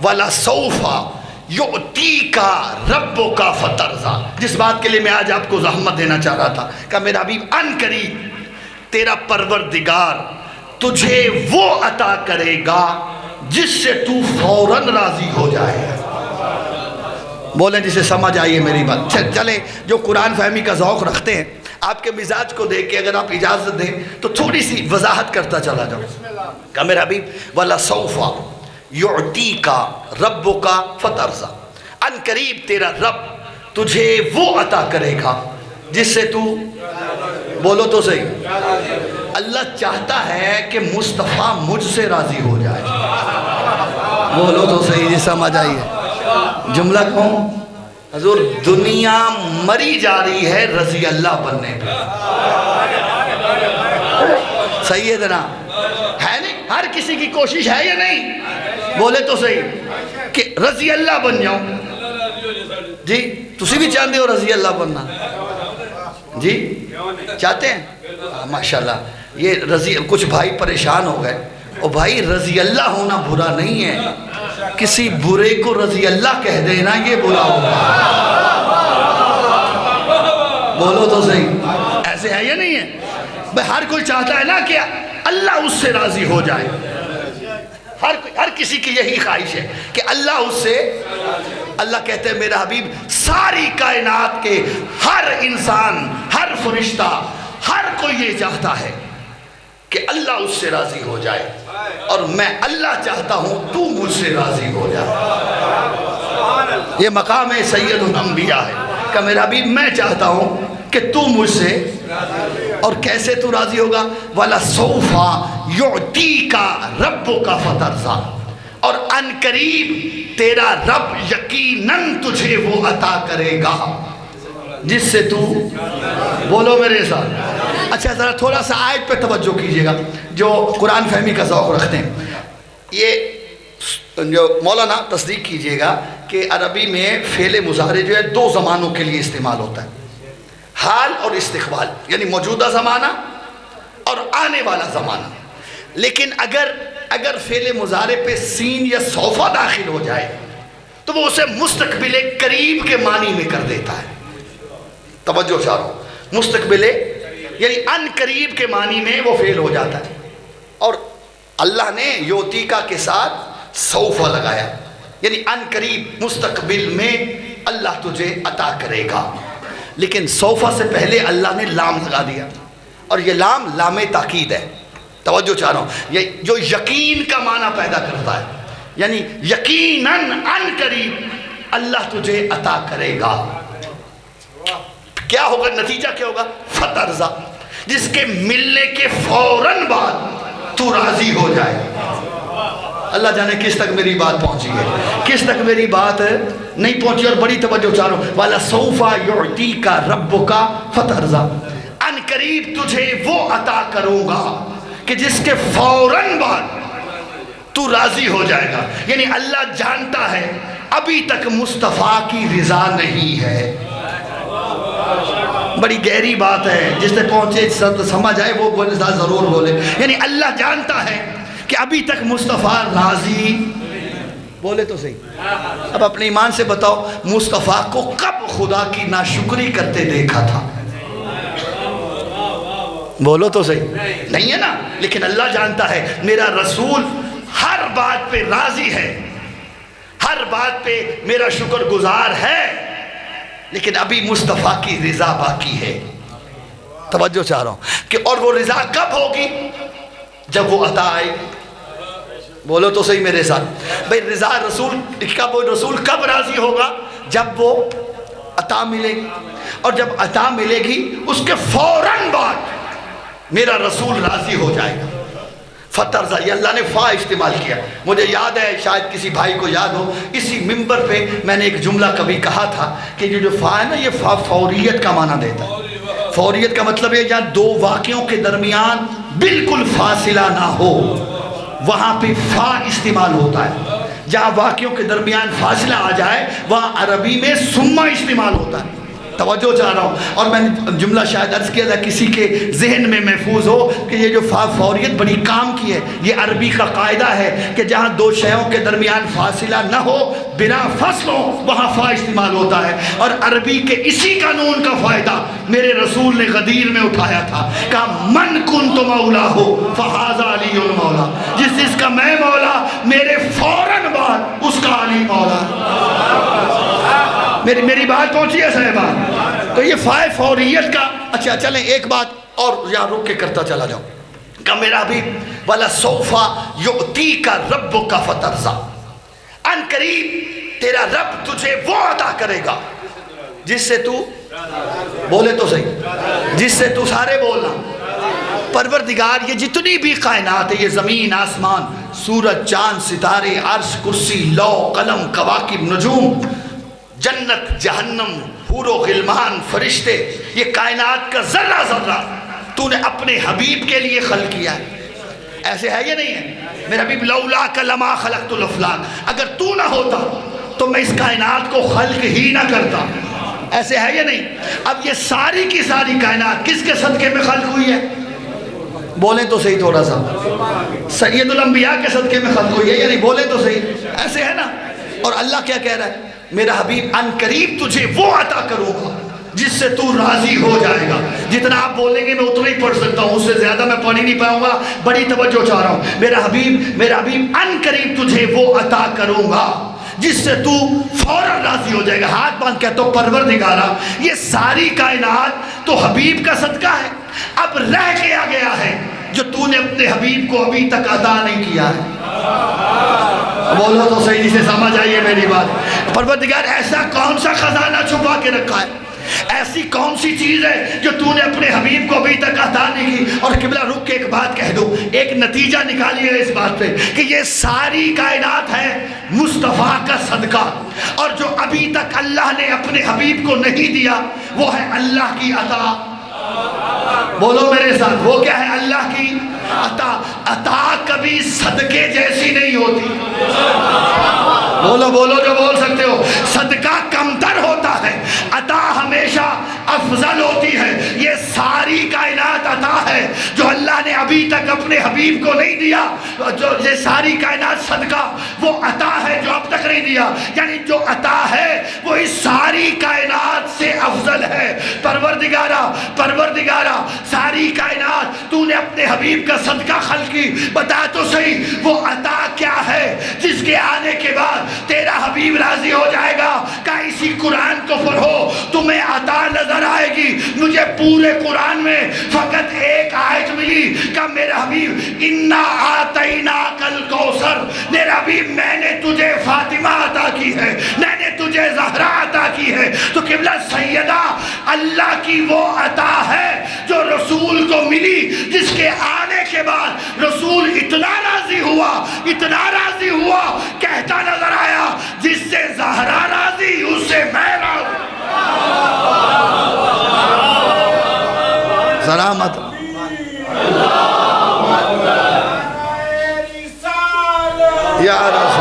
وَلَسَوْفَ يُعْتِيكَ رَبُّكَ فَتَرْضَىٰ، جس بات کے لیے میں آج آپ کو زحمت دینا چاہ رہا تھا کہ میرا حبیب ان قریب تیرا پروردگار تجھے وہ عطا کرے گا جس سے تو فوراً راضی ہو جائے۔ بولیں جسے سمجھ آئیے میری بات۔ چلے جو قرآن فہمی کا ذوق رکھتے ہیں، آپ کے مزاج کو دیکھ کے اگر آپ اجازت دیں تو تھوڑی سی وضاحت کرتا چلا جاؤں کہ میرا حبیب وَلَسَوْفَ يُعْتِيكَ رَبُّكَ فَتَرْضَىٰ، ان قریب تیرا رب تجھے وہ عطا کرے گا جس سے تو، بولو تو صحیح، اللہ چاہتا ہے کہ مصطفیٰ مجھ سے راضی ہو جائے۔ بولو تو صحیح جی، سمجھ آئیے جملہ کہوں؟ حضور دنیا مری جا رہی ہے رضی اللہ بننے پہ، صحیح ہے جناب، ہے نہیں؟ ہر کسی کی کوشش ہے یا نہیں؟ بولے تو صحیح کہ رضی اللہ بن جاؤں جی۔ تسی بھی چاہتے ہو رضی اللہ بننا جی؟ چاہتے ہیں؟ ماشاءاللہ۔ یہ رضی، کچھ بھائی پریشان ہو گئے، اور بھائی رضی اللہ ہونا برا نہیں ہے، کسی برے کو رضی اللہ کہہ دینا یہ برا ہوگا۔ بولو تو صحیح، ایسے ہے یا نہیں ہے؟ بھائی ہر کوئی چاہتا ہے نا کہ اللہ اس سے راضی ہو جائے، ہر کسی کی یہی خواہش ہے کہ اللہ اس سے، اللہ کہتے ہیں میرا حبیب ساری کائنات کے ہر انسان، ہر فرشتہ، ہر کوئی یہ چاہتا ہے کہ اللہ اس سے راضی ہو جائے، اور میں اللہ چاہتا ہوں تو مجھ سے راضی ہو جائے۔ یہ مقام سید الانبیاء ہے کہ میرا حبیب میں چاہتا ہوں کہ تو مجھ سے، اور کیسے تو راضی ہوگا؟ وَلَسَوْفَ يُعْتِيكَ رَبُّكَ فَتَرْضَىٰ، اور ان قریب تیرا رب یقیناً تجھے وہ عطا کرے گا جس سے تو، بولو میرے ساتھ۔ اچھا ذرا تھوڑا سا آیت پہ توجہ کیجئے گا جو قرآن فہمی کا ذوق رکھتے ہیں۔ یہ جو مولانا تصدیق کیجئے گا کہ عربی میں فعل مضارع جو ہے دو زمانوں کے لیے استعمال ہوتا ہے، حال اور استقبال، یعنی موجودہ زمانہ اور آنے والا زمانہ۔ لیکن اگر فعل مضارع پہ سین یا سوفہ داخل ہو جائے تو وہ اسے مستقبل قریب کے معنی میں کر دیتا ہے۔ توجہ چاہو، مستقبل یعنی ان قریب کے معنی میں وہ فعل ہو جاتا ہے، اور اللہ نے یوتیکا کے ساتھ سوفہ لگایا، یعنی ان قریب مستقبل میں اللہ تجھے عطا کرے گا۔ لیکن سوفہ سے پہلے اللہ نے لام لگا دیا، اور یہ لام لام تاکید ہے۔ توجہ چاہ رہا ہوں، یہ جو یقین کا معنی پیدا کرتا ہے، یعنی یقیناً ان قریب اللہ تجھے عطا کرے گا۔ کیا ہوگا؟ نتیجہ کیا ہوگا؟ فترضا، جس کے ملنے کے فوراً بعد تو راضی ہو جائے۔ اللہ جانے کس تک میری بات پہنچی ہے، کس تک میری بات نہیں پہنچی، اور بڑی توجہ چاہ رہا ہوں۔ وَلَسَوْفَ يُعْتِيكَ رَبُّكَ فَتَرْضَىٰ، ان قریب تجھے وہ عطا کروں گا کہ جس کے فوراً بعد تو راضی ہو جائے گا۔ یعنی اللہ جانتا ہے ابھی تک مصطفیٰ کی رضا نہیں ہے۔ بڑی گہری بات ہے، جس نے پہنچے سمجھ آئے وہ ضرور بولے۔ یعنی اللہ جانتا ہے کہ ابھی تک مصطفیٰ راضی، بولے تو صحیح۔ اب اپنے ایمان سے بتاؤ مصطفیٰ کو کب خدا کی ناشکری کرتے دیکھا تھا؟ بولو تو صحیح، نہیں ہے نا؟ لیکن اللہ جانتا ہے میرا رسول ہر بات پہ راضی ہے، ہر بات پہ میرا شکر گزار ہے، لیکن ابھی مصطفیٰ کی رضا باقی ہے۔ توجہ چاہ رہا ہوں کہ اور وہ رضا کب ہوگی؟ جب وہ عطا آئے گی۔ بولو تو صحیح میرے ساتھ بھئی، رضا رسول کب، رسول کب راضی ہوگا؟ جب وہ عطا ملے گی، اور جب عطا ملے گی اس کے فوراً بعد میرا رسول راضی ہو جائے گا۔ فترضا، یہ اللہ نے فا استعمال کیا۔ مجھے یاد ہے، شاید کسی بھائی کو یاد ہو، اسی منبر پہ میں نے ایک جملہ کبھی کہا تھا کہ جو فا ہے نا، یہ فا فوریت کا معنی دیتا ہے۔ فوریت کا مطلب ہے جہاں دو واقعوں کے درمیان بالکل فاصلہ نہ ہو، وہاں پہ فا استعمال ہوتا ہے۔ جہاں واقعوں کے درمیان فاصلہ آ جائے وہاں عربی میں سمہ استعمال ہوتا ہے۔ توجہ چاہ رہا ہوں، اور میں نے جملہ شاید عرض کیا تھا کسی کے ذہن میں محفوظ ہو کہ یہ جو فوریت بڑی کام کی ہے، یہ عربی کا قاعدہ ہے کہ جہاں دو شیوں کے درمیان فاصلہ نہ ہو، بنا فصل ہو، وہاں فا استعمال ہوتا ہے۔ اور عربی کے اسی قانون کا فائدہ میرے رسول نے غدیر میں اٹھایا تھا، کہا من کنت مولا ہو فہذا علی مولا، جس کا میں مولا میرے فوراً بعد اس کا علی مولا۔ میری بات پہنچی ہے صاحبان؟ تو یہ فوریت کا، اچھا چلیں ایک بات اور یہاں رک کے کرتا چلا جاؤں، کہ میرا حبیب وَلَسَوْفَ يُؤْتِيكَ رَبُّكَ فَتَرْضَىٰ، ان قریب تیرا رب تجھے وہ عطا کرے گا جس سے تو بولے تو صحیح، جس سے تو سارے بولنا۔ پروردگار یہ جتنی بھی کائنات ہے، یہ زمین آسمان، سورج چاند ستارے، عرش کرسی لوح قلم کواکب نجوم، جنت جہنم حور و غلمان فرشتے، یہ کائنات کا ذرہ ذرہ تو نے اپنے حبیب کے لیے خلق کیا ہے۔ ایسے ہے یا نہیں ہے؟ میرے حبیب لولاک لما خلقت الافلاک، اگر تو نہ ہوتا تو میں اس کائنات کو خلق ہی نہ کرتا۔ ایسے ہے یا نہیں؟ اب یہ ساری کی ساری کائنات کس کے صدقے میں خلق ہوئی ہے؟ بولیں تو صحیح تھوڑا سا، سید الانبیاء کے صدقے میں خلق ہوئی ہے یا نہیں؟ بولیں تو صحیح، ایسے ہے نا؟ اور اللہ کیا کہہ رہا ہے؟ میرا حبیب ان قریب تجھے وہ عطا کروں گا جس سے تو راضی ہو جائے گا۔ جتنا آپ بولیں گے میں اتنا ہی پڑھ سکتا ہوں، اس سے زیادہ میں پڑھ نہیں پاؤں گا، بڑی توجہ چاہ رہا ہوں۔ میرا حبیب ان قریب تجھے وہ عطا کروں گا جس سے تو فوراً راضی ہو جائے گا۔ ہاتھ باندھ کہتا ہوں پروردگارا، یہ ساری کائنات تو حبیب کا صدقہ ہے، اب رہ گیا ہے جو تو نے اپنے حبیب کو ابھی تک عطا نہیں کیا ہے۔ بولو تو صحیح سے سمجھ آئیے میری بات۔ پروردگار ایسا کون سا خزانہ چھپا کے رکھا ہے، ایسی کون سی چیز ہے جو تو نے اپنے حبیب کو ابھی تک عطا نہیں کی؟ اور قبلہ رک کے ایک بات کہہ دو، ایک نتیجہ نکالیے اس بات پہ کہ یہ ساری کائنات ہے مصطفیٰ کا صدقہ، اور جو ابھی تک اللہ نے اپنے حبیب کو نہیں دیا وہ ہے اللہ کی عطا۔ بولو میرے ساتھ، وہ کیا ہے؟ اللہ کی عطا۔ عطا کبھی صدقے جیسی نہیں ہوتی۔ بولو جو بول سکتے ہو۔ صدقہ کمتر ہوتا ہے، عطا ہمیشہ افضل ہوتی ہے۔ یہ ساری کائنات عطا ہے جو اللہ نے ابھی تک اپنے حبیب کو نہیں دیا، جو یہ ساری کائنات صدقہ وہ عطا ہے جو اب تک نہیں دیا، یعنی جو عطا ہے وہ اس ساری کائنات سے افضل ہے۔ پروردگارہ ساری کائنات تو نے اپنے حبیب کا صدقہ خلق کی، بتا تو صحیح وہ عطا کیا ہے جس کے آنے کے بعد تیرا حبیب راضی ہو جائے گا؟ کہ اسی قرآن کو پڑھو تمہیں عطا نظر آئے گی۔ مجھے پورے قرآن میں فقط ایک آیت ملی کہ میرا حبیب انا آتیناک الکوثر، میرا حبیب میں نے تجھے فاطمہ عطا کی ہے، میں نے تجھے زہرا عطا کی ہے۔ تو قبلہ سیدہ اللہ کی وہ عطا ہے جو رسول کو ملی، جس کے آنے کے بعد رسول اتنا راضی ہوا کہتا نظر آیا جس سے زہرا راضی اس سے میں راضی۔ ذرا مت یا رسول